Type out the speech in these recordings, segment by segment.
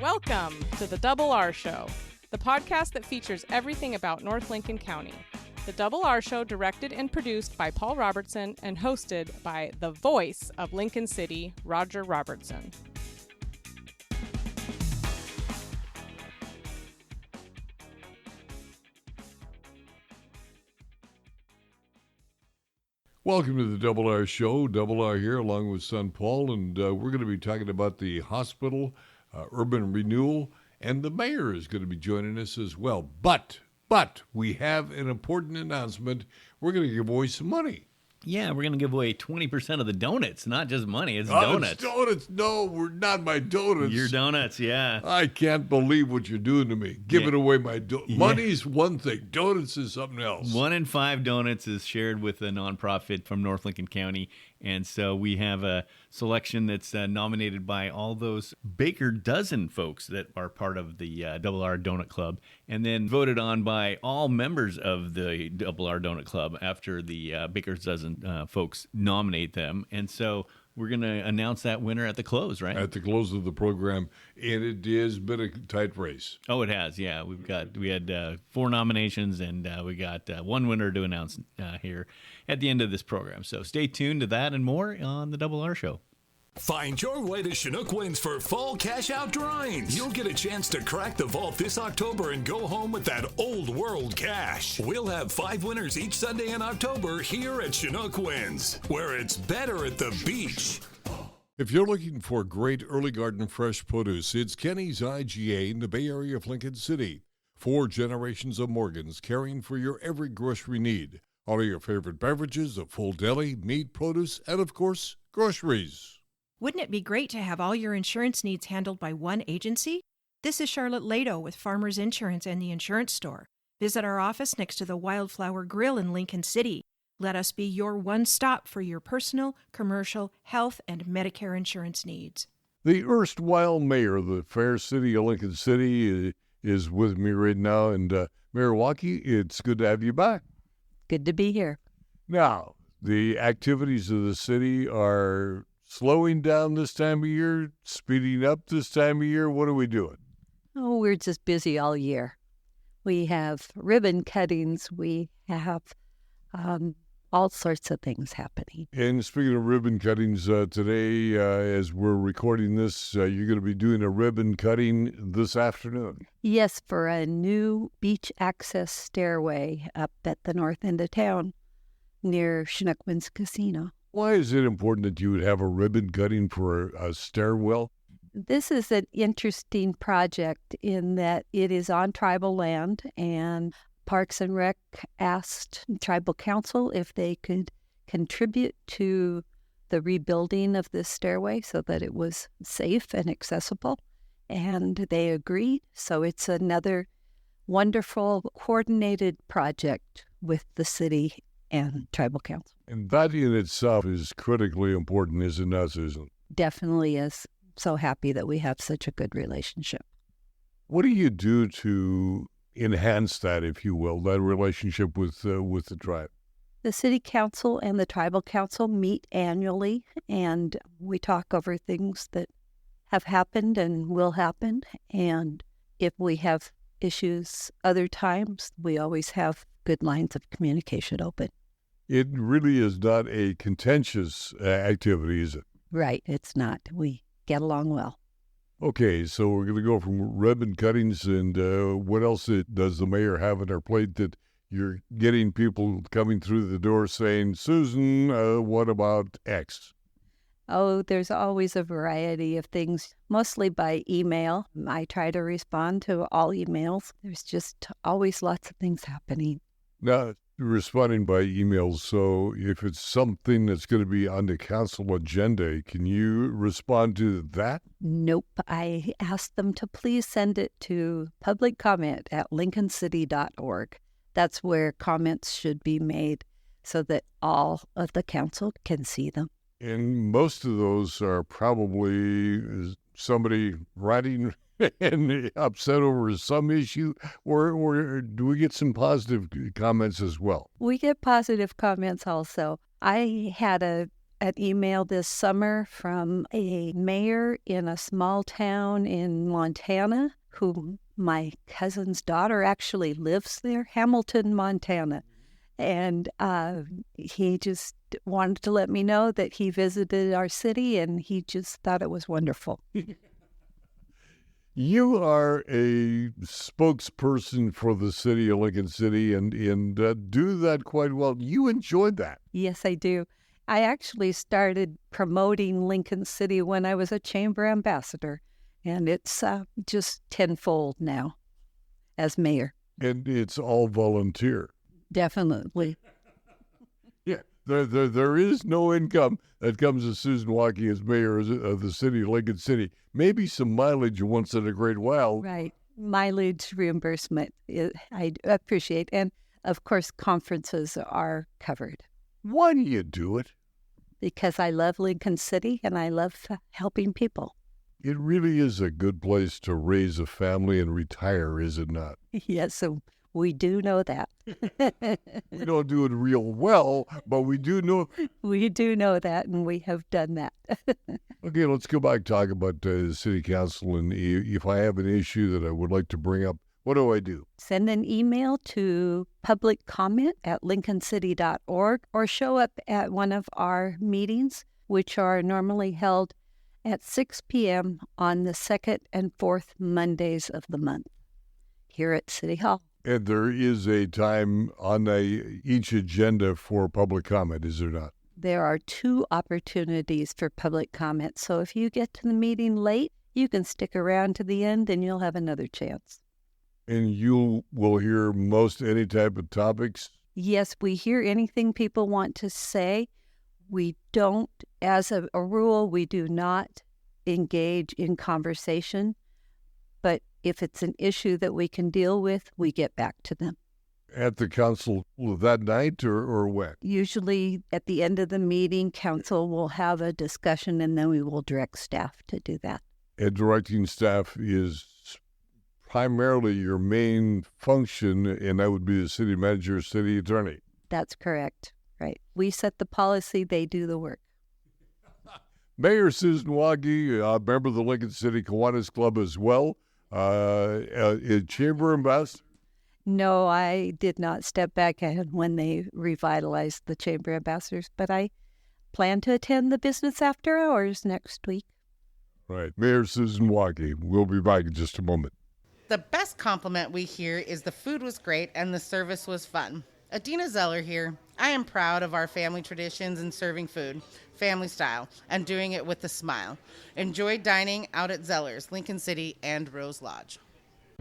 Welcome to the Double R Show, the podcast that features everything about North Lincoln County. The Double R Show, directed and produced by Paul Robertson and hosted by the voice of Lincoln City, Roger Robertson. Welcome to the Double R Show. Double R here along with son Paul, and we're going to be talking about the hospital, urban renewal, and the mayor is going to be joining us as well. But we have an important announcement. We're going to give away some money. Yeah, we're going to give away 20% of the donuts, not just money, it's donuts. It's donuts. No, we're not my donuts. Your donuts, yeah. I can't believe what you're doing to me. Giving away my donuts. Money's one thing. Donuts is something else. 1 in 5 donuts is shared with a nonprofit from North Lincoln County. And so we have a selection that's nominated by all those Baker Dozen folks that are part of the Double R Donut Club, and then voted on by all members of the Double R Donut Club after the Baker Dozen folks nominate them. And so we're going to announce that winner at the close, right? At the close of the program, and it has been a tight race. Oh, it has, yeah. We had 4 nominations, and we got 1 winner to announce here at the end of this program. So stay tuned to that and more on the Double R Show. Find your way to Chinook Wins for fall cash-out drawings. You'll get a chance to crack the vault this October and go home with that old world cash. We'll have 5 winners each Sunday in October here at Chinook Wins, where it's better at the beach. If you're looking for great early garden fresh produce, it's Kenny's IGA in the Bay Area of Lincoln City. 4 generations of Morgans caring for your every grocery need. All of your favorite beverages, a full deli, meat, produce, and of course, groceries. Wouldn't it be great to have all your insurance needs handled by one agency? This is Charlotte Lado with Farmers Insurance and the Insurance Store. Visit our office next to the Wildflower Grill in Lincoln City. Let us be your one-stop for your personal, commercial, health, and Medicare insurance needs. The erstwhile mayor of the fair city of Lincoln City is with me right now. And Mayor Walke, it's good to have you back. Good to be here. Now, the activities of the city are slowing down this time of year, speeding up this time of year. What are we doing? Oh, we're just busy all year. We have ribbon cuttings. We have all sorts of things happening. And speaking of ribbon cuttings, today, as we're recording this, you're going to be doing a ribbon cutting this afternoon. Yes, for a new beach access stairway up at the north end of town near Chinook Wins Casino. Why is it important that you would have a ribbon cutting for a stairwell? This is an interesting project in that it is on tribal land, and Parks and Rec asked Tribal Council if they could contribute to the rebuilding of this stairway so that it was safe and accessible, and they agreed. So it's another wonderful coordinated project with the city and Tribal Council. And that in itself is critically important, is it not, Susan? Definitely is. So happy that we have such a good relationship. What do you do to enhance that, if you will, that relationship with the tribe? The City Council and the Tribal Council meet annually, and we talk over things that have happened and will happen. And if we have issues other times, we always have good lines of communication open. It really is not a contentious activity, is it? Right, it's not. We get along well. Okay, so we're going to go from ribbon cuttings, and what else does the mayor have on her plate that you're getting people coming through the door saying, Susan, what about X? Oh, there's always a variety of things, mostly by email. I try to respond to all emails. There's just always lots of things happening. Now, responding by emails, so if it's something that's going to be on the council agenda, can you respond to that? Nope. I asked them to please send it to public comment at lincolncity.org. That's where comments should be made so that all of the council can see them. And most of those are probably somebody writing and upset over some issue, or do we get some positive comments as well? We get positive comments also. I had a an email this summer from a mayor in a small town in Montana who my cousin's daughter actually lives there, Hamilton, Montana. And he just wanted to let me know that he visited our city and he just thought it was wonderful. You are a spokesperson for the city of Lincoln City and do that quite well. You enjoyed that. Yes, I do. I actually started promoting Lincoln City when I was a chamber ambassador, and it's just tenfold now as mayor. And it's all volunteer. Definitely. Yeah, there is no income that comes to Susan Waukee as mayor of the city of Lincoln City. Maybe some mileage once in a great while. Right. Mileage reimbursement, I appreciate. And, of course, conferences are covered. Why do you do it? Because I love Lincoln City and I love helping people. It really is a good place to raise a family and retire, is it not? Yes, so we do know that. We don't do it real well, but we do know. We do know that, and we have done that. Okay, let's go back and talk about the city council. And if I have an issue that I would like to bring up, what do I do? Send an email to publiccomment@lincolncity.org or show up at one of our meetings, which are normally held at 6 p.m. on the second and fourth Mondays of the month here at City Hall. And there is a time on each agenda for public comment, is there not? There are 2 opportunities for public comment. So if you get to the meeting late, you can stick around to the end and you'll have another chance. And you will hear most any type of topics? Yes, we hear anything people want to say. We don't, as a rule, we do not engage in conversation. But if it's an issue that we can deal with, we get back to them. At the council that night or when? Usually at the end of the meeting, council will have a discussion and then we will direct staff to do that. And directing staff is primarily your main function, and that would be the city manager, city attorney. That's correct. Right. We set the policy, they do the work. Mayor Susan Waukee, member of the Lincoln City Kiwanis Club as well. Chamber ambassador? No, I did not step back when they revitalized the Chamber Ambassadors, but I plan to attend the business after hours next week. Right. Mayor Susan Waukee. We'll be back in just a moment. The best compliment we hear is the food was great and the service was fun. Adina Zeller here. I am proud of our family traditions in serving food, family style, and doing it with a smile. Enjoy dining out at Zeller's, Lincoln City, and Rose Lodge.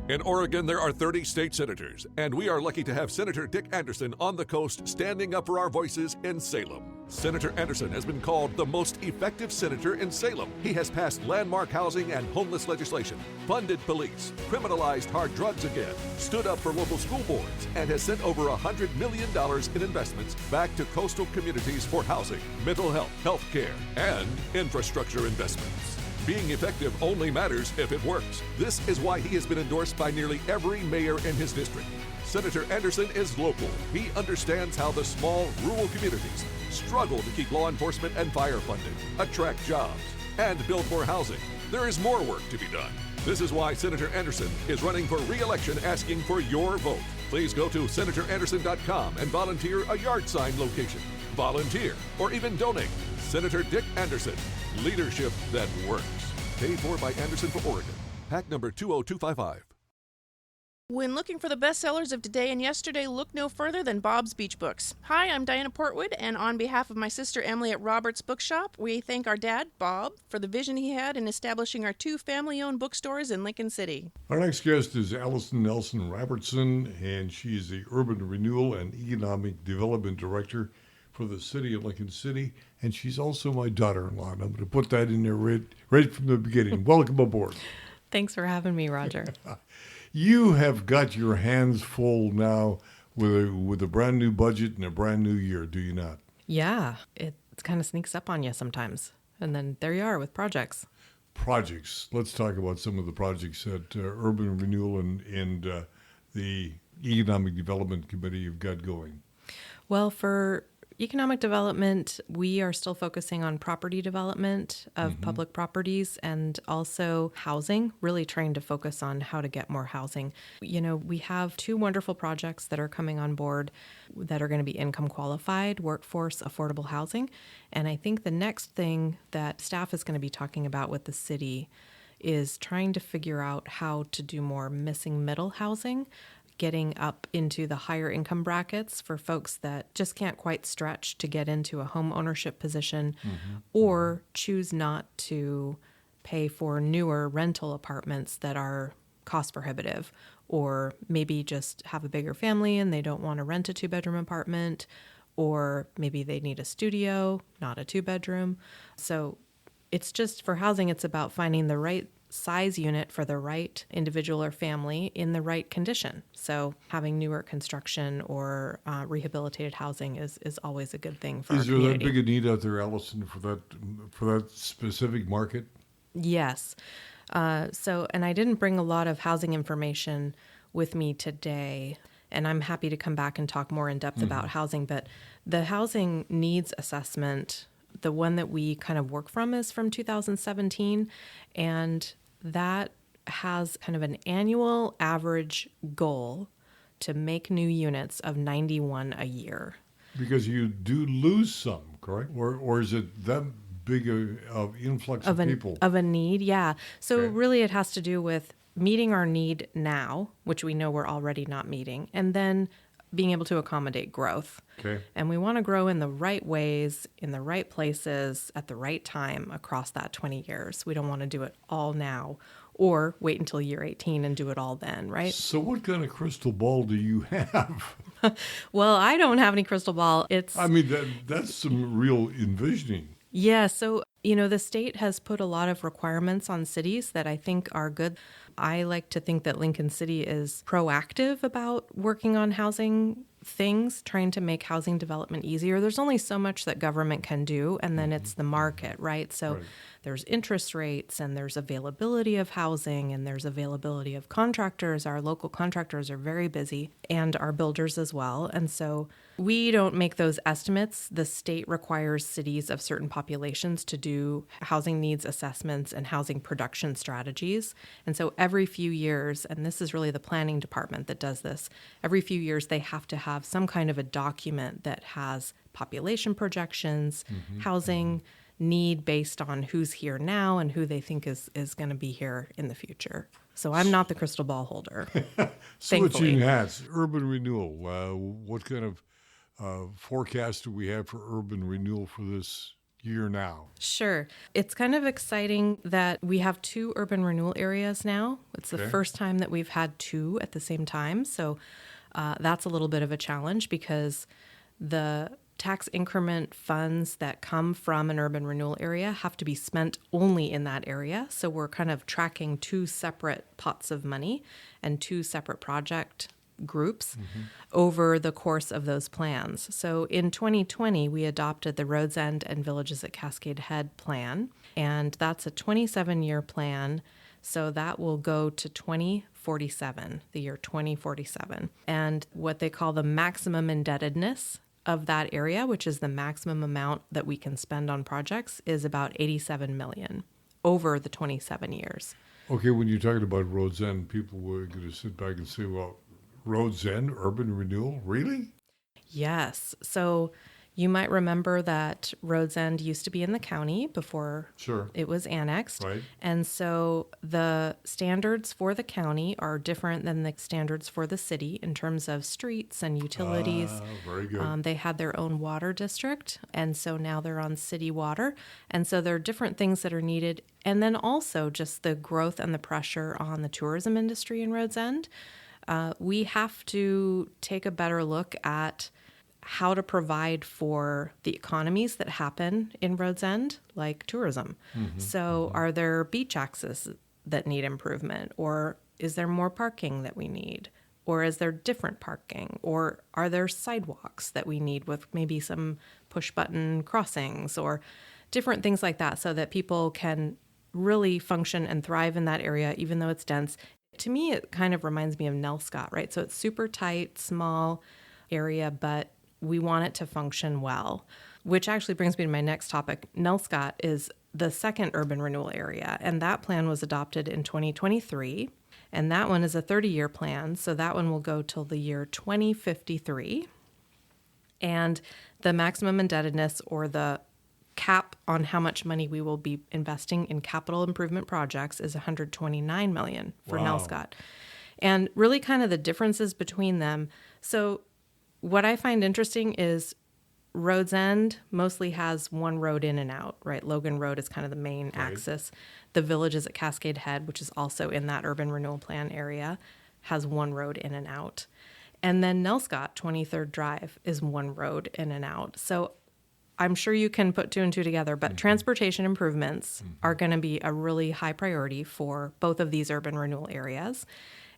In Oregon, there are 30 state senators, and we are lucky to have Senator Dick Anderson on the coast standing up for our voices in Salem. Senator Anderson has been called the most effective senator in Salem. He has passed landmark housing and homeless legislation, funded police, criminalized hard drugs again, stood up for local school boards, and has sent over $100 million in investments back to coastal communities for housing, mental health, health care, and infrastructure investments. Being effective only matters if it works. This is why he has been endorsed by nearly every mayor in his district. Senator Anderson is local. He understands how the small, rural communities struggle to keep law enforcement and fire funded, attract jobs, and build more housing. There is more work to be done. This is why Senator Anderson is running for re-election, asking for your vote. Please go to senatoranderson.com and volunteer a yard sign location. Volunteer or even donate. Senator Dick Anderson. Leadership that works. Paid for by Anderson for Oregon. PAC number 20255. When looking for the bestsellers of today and yesterday, look no further than Bob's Beach Books. Hi, I'm Diana Portwood, and on behalf of my sister Emily at Roberts Bookshop, we thank our dad, Bob, for the vision he had in establishing our 2 family-owned bookstores in Lincoln City. Our next guest is Allison Nelson Robertson, and she is the Urban Renewal and Economic Development Director for the city of Lincoln City, and she's also my daughter-in-law, and I'm going to put that in there right from the beginning. Welcome aboard. Thanks for having me, Roger. You have got your hands full now with a brand new budget and a brand new year, do you not? Yeah, it kind of sneaks up on you sometimes, and then there you are with projects. Projects. Let's talk about some of the projects that Urban Renewal and the Economic Development Committee have got going. Well, for Economic development, we are still focusing on property development of public properties and also housing, really trying to focus on how to get more housing. We have 2 wonderful projects that are coming on board that are going to be income qualified, workforce, affordable housing. And I think the next thing that staff is going to be talking about with the city is trying to figure out how to do more missing middle housing, getting up into the higher income brackets for folks that just can't quite stretch to get into a home ownership position or choose not to pay for newer rental apartments that are cost prohibitive, or maybe just have a bigger family and they don't want to rent a 2-bedroom apartment, or maybe they need a studio, not a 2-bedroom. So it's just for housing, it's about finding the right size unit for the right individual or family in the right condition. So having newer construction or rehabilitated housing is always a good thing for our community. Is there that big a need out there, Allison, for that specific market? Yes. And I didn't bring a lot of housing information with me today, and I'm happy to come back and talk more in depth about housing, but the housing needs assessment, the one that we kind of work from, is from 2017, and that has kind of an annual average goal to make new units of 91 a year. Because you do lose some, correct? Or is it that big of influx of people? Of a need, yeah. So really it has to do with meeting our need now, which we know we're already not meeting, and then being able to accommodate growth. Okay. And we want to grow in the right ways, in the right places, at the right time across that 20 years. We don't want to do it all now or wait until year 18 and do it all then, right? So what kind of crystal ball do you have? Well, I don't have any crystal ball. That's some real envisioning. Yeah, so, the state has put a lot of requirements on cities that I think are good. I like to think that Lincoln City is proactive about working on housing things, trying to make housing development easier. There's only so much that government can do, and then it's the market, right? So there's interest rates, and there's availability of housing, and there's availability of contractors. Our local contractors are very busy, and our builders as well. And so we don't make those estimates. The state requires cities of certain populations to do housing needs assessments and housing production strategies. And so every few years, and this is really the planning department that does this, every few years they have to have some kind of a document that has population projections, housing need based on who's here now and who they think is going to be here in the future. So I'm not the crystal ball holder. Switching hats, urban renewal. What kind of forecast do we have for urban renewal for this year now? Sure. It's kind of exciting that we have 2 urban renewal areas now. It's the first time that we've had 2 at the same time. So that's a little bit of a challenge because the tax increment funds that come from an urban renewal area have to be spent only in that area. So we're kind of tracking 2 separate pots of money and 2 separate project groups over the course of those plans. So in 2020, we adopted the Rhodes End and Villages at Cascade Head plan, and that's a 27-year plan. So that will go to 2047, the year 2047. And what they call the maximum indebtedness of that area, which is the maximum amount that we can spend on projects, is about $87 million over the 27 years. Okay, when you're talking about Rhodes End, people were going to sit back and say, well, Rhodes End, urban renewal, really? Yes. So you might remember that Rhodes End used to be in the county before it was annexed. Right. And so the standards for the county are different than the standards for the city in terms of streets and utilities. Very good. They had their own water district, and so now they're on city water. And so there are different things that are needed. And then also just the growth and the pressure on the tourism industry in Rhodes End. We have to take a better look at how to provide for the economies that happen in Rhodes End, like tourism. So are there beach access that need improvement? Or is there more parking that we need? Or is there different parking? Or are there sidewalks that we need with maybe some push-button crossings or different things like that so that people can really function and thrive in that area, even though it's dense? To me, it kind of reminds me of Nelscott, right? So it's super tight, small area, but we want it to function well, which actually brings me to my next topic. Nelscott is the second urban renewal area, and that plan was adopted in 2023, and that one is a 30-year plan, so that one will go till the year 2053. And the maximum indebtedness, or the cap on how much money we will be investing in capital improvement projects, is $129 million for Nelscott. And really kind of the differences between them. So what I find interesting is Rhodes End mostly has one road in and out, right? Logan Road is kind of the main axis. The Village is at Cascade Head, which is also in that urban renewal plan area, has one road in and out. And then Nelscott, 23rd Drive, is one road in and out. So I'm sure you can put two and two together, but transportation improvements are going to be a really high priority for both of these urban renewal areas.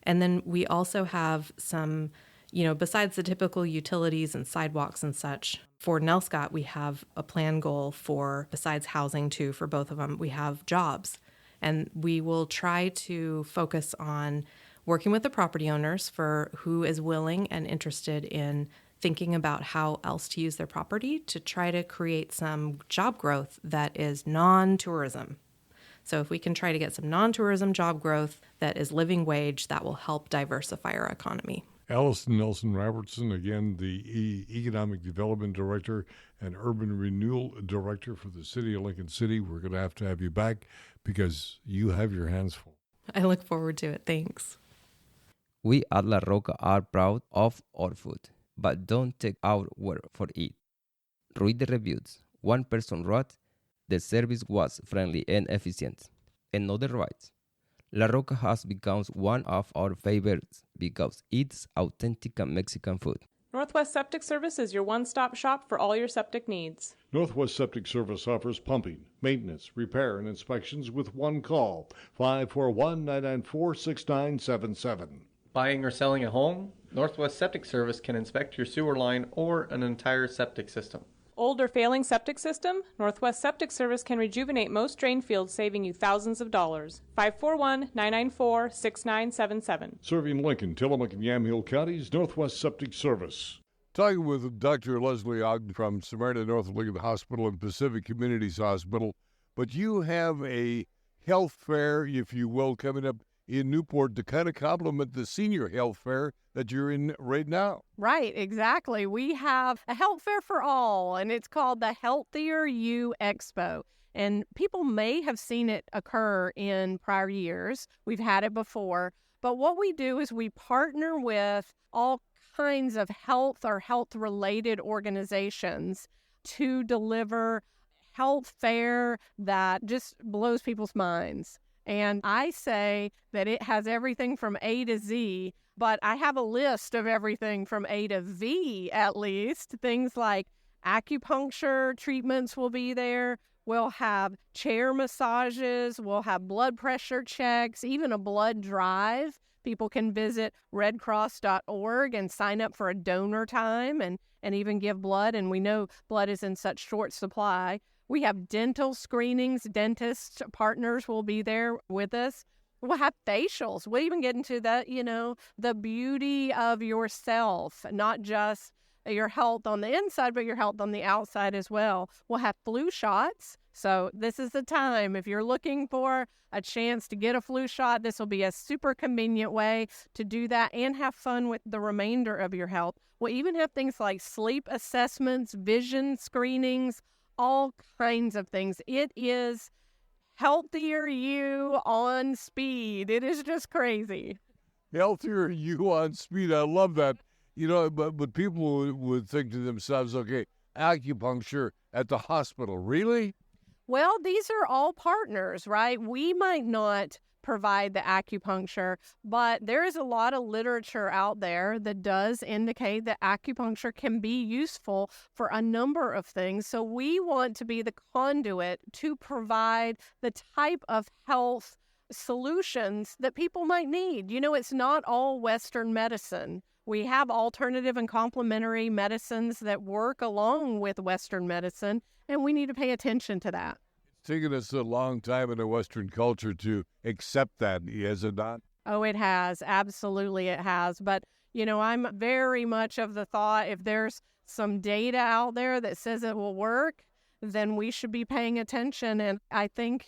And then we also have some, besides the typical utilities and sidewalks and such, for Nelscott, we have a plan goal for, besides housing too, for both of them, we have jobs. And we will try to focus on working with the property owners for who is willing and interested in thinking about how else to use their property to try to create some job growth that is non-tourism. So if we can try to get some non-tourism job growth that is living wage, that will help diversify our economy. Allison Nelson Robertson, again, the Economic Development Director and Urban Renewal Director for the City of Lincoln City. We're going to have you back because you have your hands full. I look forward to it. Thanks. We at La Roca are proud of our food, but don't take our word for it. Read the reviews. One person wrote, "The service was friendly and efficient." Another writes, "La Roca has become one of our favorites because it's authentic Mexican food." Northwest Septic Service is your one-stop shop for all your septic needs. Northwest Septic Service offers pumping, maintenance, repair, and inspections with one call, 541-994-6977. Buying or selling a home? Northwest Septic Service can inspect your sewer line or an entire septic system. Old or failing septic system? Northwest Septic Service can rejuvenate most drain fields, saving you thousands of dollars. 541-994-6977. Serving Lincoln, Tillamook, and Yamhill counties, Northwest Septic Service. Talking with Dr. Leslie Ogden from Samaritan North Lincoln Hospital and Pacific Communities Hospital. But you have a health fair, if you will, coming up in Newport to kind of complement the senior health fair that you're in right now. Right, exactly. We have a health fair for all, and it's called the Healthier You Expo. And people may have seen it occur in prior years. We've had it before. But what we do is we partner with all kinds of health or health-related organizations to deliver health fair that just blows people's minds. And I say that it has everything from A to Z, but I have a list of everything from A to V at least. Things like acupuncture treatments will be there. We'll have chair massages. We'll have blood pressure checks, even a blood drive. People can visit redcross.org and sign up for a donor time and even give blood. And we know blood is in such short supply. We have dental screenings. Dentist partners will be there with us. We'll have facials. We'll even get into the beauty of yourself, not just your health on the inside, but your health on the outside as well. We'll have flu shots. So this is the time. If you're looking for a chance to get a flu shot, this will be a super convenient way to do that and have fun with the remainder of your health. We'll even have things like sleep assessments, vision screenings, all kinds of things. It is Healthier You on speed. It is just crazy. Healthier You on speed. I love that. But people would think to themselves, okay, acupuncture at the hospital, really? Well, these are all partners, right? We might not provide the acupuncture, but there is a lot of literature out there that does indicate that acupuncture can be useful for a number of things. So we want to be the conduit to provide the type of health solutions that people might need. It's not all Western medicine. We have alternative and complementary medicines that work along with Western medicine, and we need to pay attention to that. It's taken us a long time in a Western culture to accept that, has it not? Oh, it has. Absolutely it has. But, I'm very much of the thought if there's some data out there that says it will work, then we should be paying attention. And I think,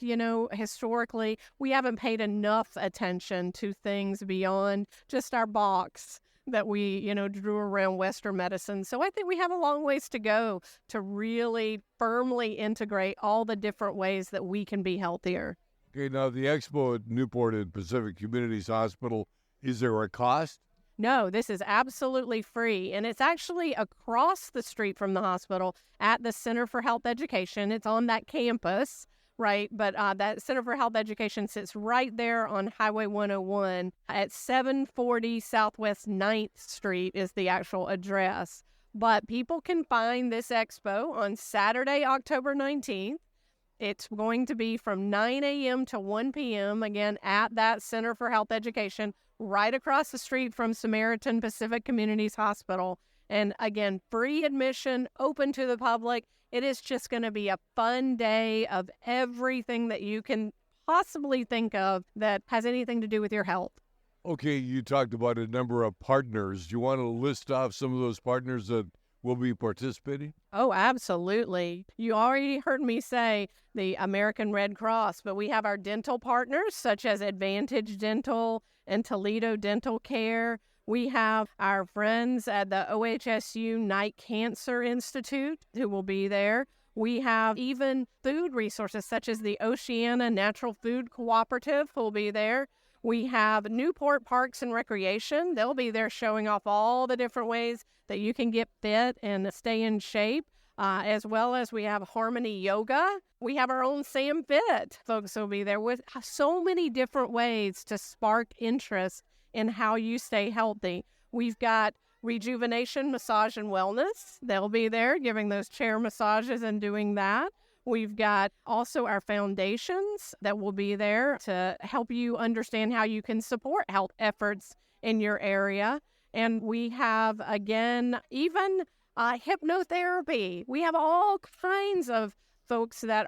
historically, we haven't paid enough attention to things beyond just our box that we, drew around Western medicine. So I think we have a long ways to go to really firmly integrate all the different ways that we can be healthier. Okay, now the expo at Newport and Pacific Communities Hospital, is there a cost? No, this is absolutely free, and it's actually across the street from the hospital at the Center for Health Education. It's on that campus, right? But that Center for Health Education sits right there on Highway 101 at 740 Southwest 9th Street is the actual address. But people can find this expo on Saturday, October 19th. It's going to be from 9 a.m. to 1 p.m., again, at that Center for Health Education, right across the street from Samaritan Pacific Communities Hospital. And again, free admission, open to the public. It is just going to be a fun day of everything that you can possibly think of that has anything to do with your health. Okay, you talked about a number of partners. Do you want to list off some of those partners that will be participating? Oh, absolutely. You already heard me say the American Red Cross, but we have our dental partners such as Advantage Dental and Toledo Dental Care. We have our friends at the OHSU Knight Cancer Institute who will be there. We have even food resources such as the Oceana Natural Food Cooperative who will be there. We have Newport Parks and Recreation. They'll be there showing off all the different ways that you can get fit and stay in shape, as well as we have Harmony Yoga. We have our own Sam Fit. Folks will be there with so many different ways to spark interest in how you stay healthy. We've got Rejuvenation Massage and Wellness. They'll be there giving those chair massages and doing that. We've got also our foundations that will be there to help you understand how you can support health efforts in your area. And we have, again, even hypnotherapy. We have all kinds of folks that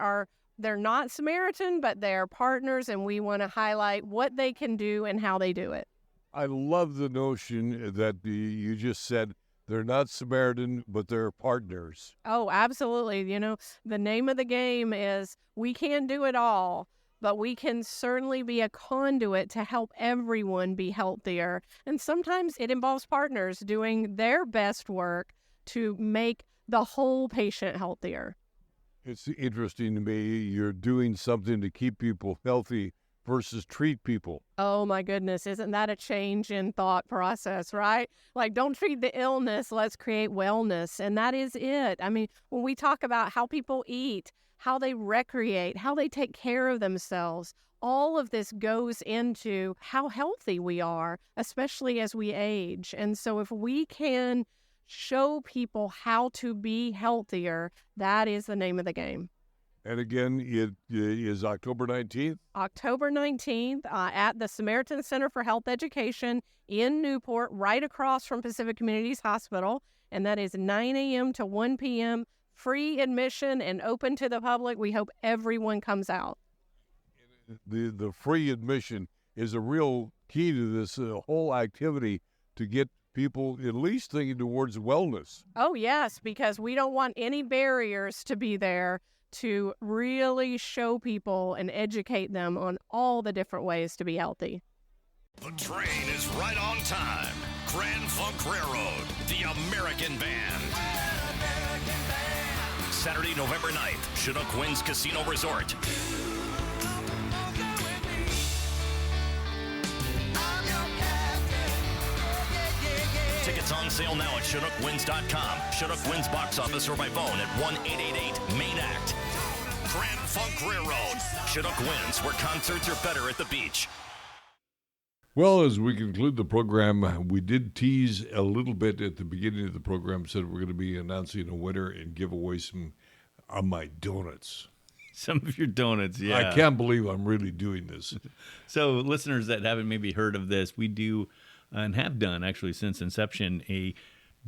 they're not Samaritan, but they're partners, and we want to highlight what they can do and how they do it. I love the notion that you just said they're not Samaritan, but they're partners. Oh, absolutely. The name of the game is we can't do it all, but we can certainly be a conduit to help everyone be healthier. And sometimes it involves partners doing their best work to make the whole patient healthier. It's interesting to me you're doing something to keep people healthy versus treat people. Oh my goodness, isn't that a change in thought process, right? Like, don't treat the illness, let's create wellness. And that is it. I mean, when we talk about how people eat, how they recreate, how they take care of themselves, all of this goes into how healthy we are, especially as we age. And so if we can show people how to be healthier, that is the name of the game. And again, it is October 19th? October 19th at the Samaritan Center for Health Education in Newport, right across from Pacific Communities Hospital. And that is 9 a.m. to 1 p.m., free admission and open to the public. We hope everyone comes out. The free admission is a real key to this whole activity to get people at least thinking towards wellness. Oh, yes, because we don't want any barriers to be there to really show people and educate them on all the different ways to be healthy. The train is right on time. Grand Funk Railroad, the American Band. Saturday, November 9th, Chinook Winds Casino Resort. Tickets on sale now at ChinookWinds.com, Chinook Winds box office, or by phone at 1-888-MAIN-ACT. Grand Funk Railroad, Chinook Winds, where concerts are better at the beach. Well, as we conclude the program, we did tease a little bit at the beginning of the program, said we're going to be announcing a winner and give away some of my donuts. Some of your donuts, yeah. I can't believe I'm really doing this. So listeners that haven't maybe heard of this, we do and have done actually since inception a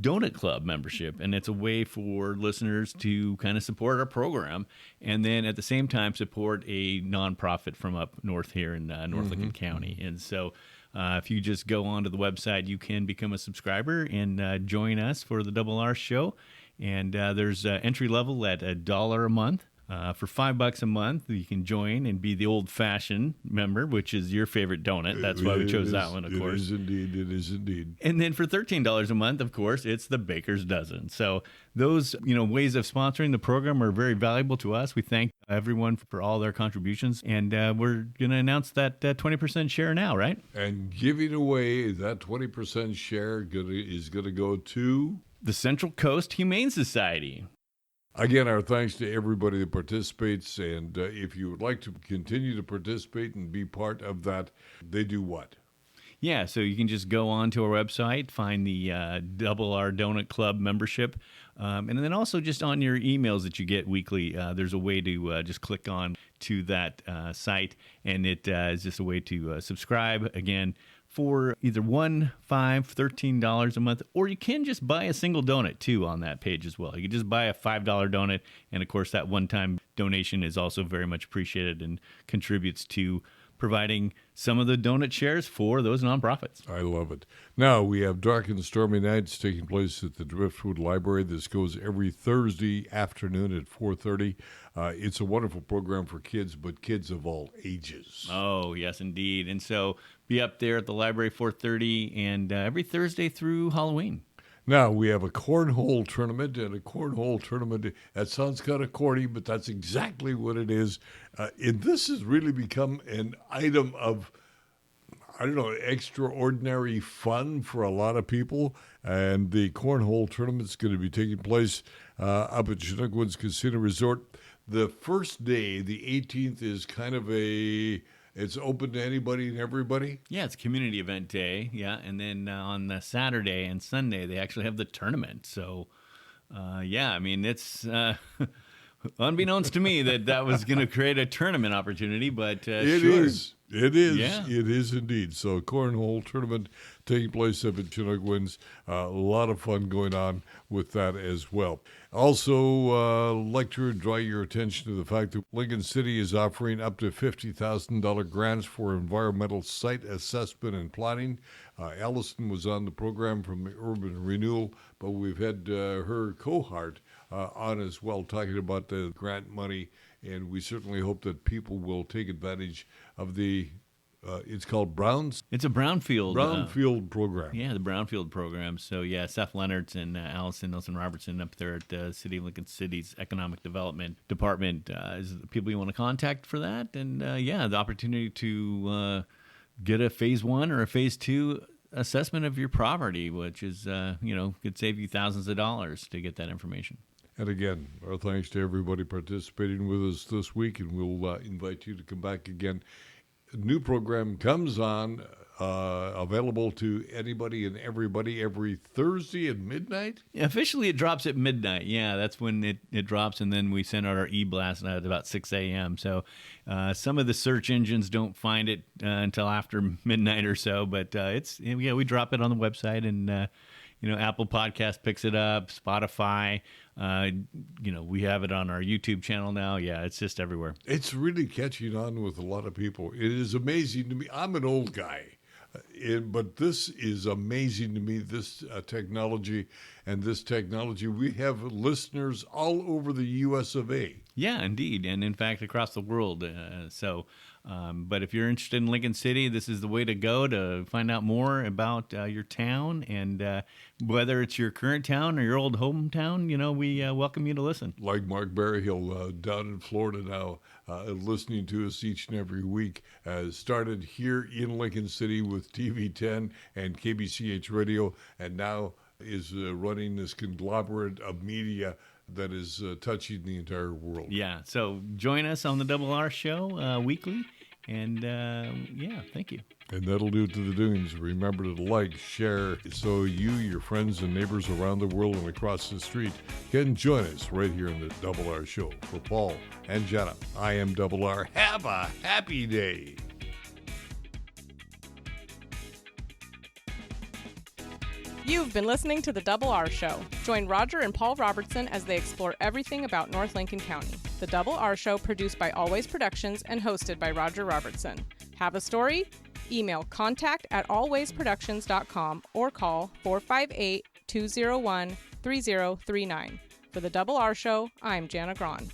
Donut Club membership, and it's a way for listeners to kind of support our program and then at the same time support a nonprofit from up north here in North Lincoln County. And so if you just go onto the website, you can become a subscriber and join us for the Double R Show. And there's entry level at $1 a month. For $5 a month, you can join and be the old-fashioned member, which is your favorite donut. That's why we chose that one, of course. It is indeed. And then for $13 a month, of course, it's the Baker's Dozen. So those, ways of sponsoring the program are very valuable to us. We thank everyone for all their contributions, and we're going to announce that 20% share now, right? And giving away that 20% share is going to go to the Central Coast Humane Society. Again, our thanks to everybody that participates, and if you would like to continue to participate and be part of that, they do what? Yeah, so you can just go on to our website, find the Double R Donut Club membership, and then also just on your emails that you get weekly, there's a way to just click on to that site, and it is just a way to subscribe, again, for either $1, $5, $13 a month, or you can just buy a single donut, too, on that page as well. You can just buy a $5 donut, and, of course, that one-time donation is also very much appreciated and contributes to providing some of the donut shares for those nonprofits. I love it. Now, we have Dark and Stormy Nights taking place at the Driftwood Library. This goes every Thursday afternoon at 4:30. It's a wonderful program for kids, but kids of all ages. Oh, yes, indeed. And so be up there at the library 4:30 and every Thursday through Halloween. Now, we have a cornhole tournament, that sounds kind of corny, but that's exactly what it is. And this has really become an item of, extraordinary fun for a lot of people. And the cornhole tournament is going to be taking place up at Chinook Woods Casino Resort. The first day, the 18th, is kind of it's open to anybody and everybody? Yeah, it's community event day, yeah. And then on the Saturday and Sunday, they actually have the tournament. So, it's unbeknownst to me that was going to create a tournament opportunity, but It sure. is. It is. Yeah. It is indeed. So, cornhole tournament taking place up at Chinook Winds. A lot of fun going on with that as well. Also, like to draw your attention to the fact that Lincoln City is offering up to $50,000 grants for environmental site assessment and planning. Allison was on the program from Urban Renewal, but we've had her cohort on as well, talking about the grant money. And we certainly hope that people will take advantage of it's called Browns? It's a Brownfield. Brownfield program. Yeah, the Brownfield program. So, yeah, Seth Leonards and Allison Nelson-Robertson up there at the City of Lincoln City's Economic Development Department is the people you want to contact for that. And, the opportunity to get a Phase 1 or a Phase 2 assessment of your property, which is, could save you thousands of dollars to get that information. And again, our thanks to everybody participating with us this week, and we'll invite you to come back again. A new program comes on, available to anybody and everybody every Thursday at midnight? Yeah, officially, it drops at midnight. Yeah, that's when it drops, and then we send out our e-blast at about 6 a.m. So some of the search engines don't find it until after midnight or so, but we drop it on the website, and Apple Podcast picks it up, Spotify. We have it on our YouTube channel now. Yeah, it's just everywhere. It's really catching on with a lot of people. It is amazing to me. I'm an old guy, but this is amazing to me, this technology. We have listeners all over the U.S. of A. Yeah, indeed. And in fact, across the world. But if you're interested in Lincoln City, this is the way to go to find out more about your town. And whether it's your current town or your old hometown, we welcome you to listen. Like Mark Berryhill down in Florida now, listening to us each and every week, started here in Lincoln City with TV10 and KBCH Radio, and now is running this conglomerate of media that is touching the entire world. Yeah, so join us on the Double R Show weekly, and thank you. And that'll do it to the Dunes. Remember to like, share, so you, your friends, and neighbors around the world and across the street can join us right here in the Double R Show. For Paul and Jenna, I am Double R. Have a happy day. You've been listening to The Double R Show. Join Roger and Paul Robertson as they explore everything about North Lincoln County. The Double R Show, produced by Always Productions and hosted by Roger Robertson. Have a story? Email contact@allwaysproductions.com or call 458-201-3039. For the Double R Show, I'm Jana Grahn.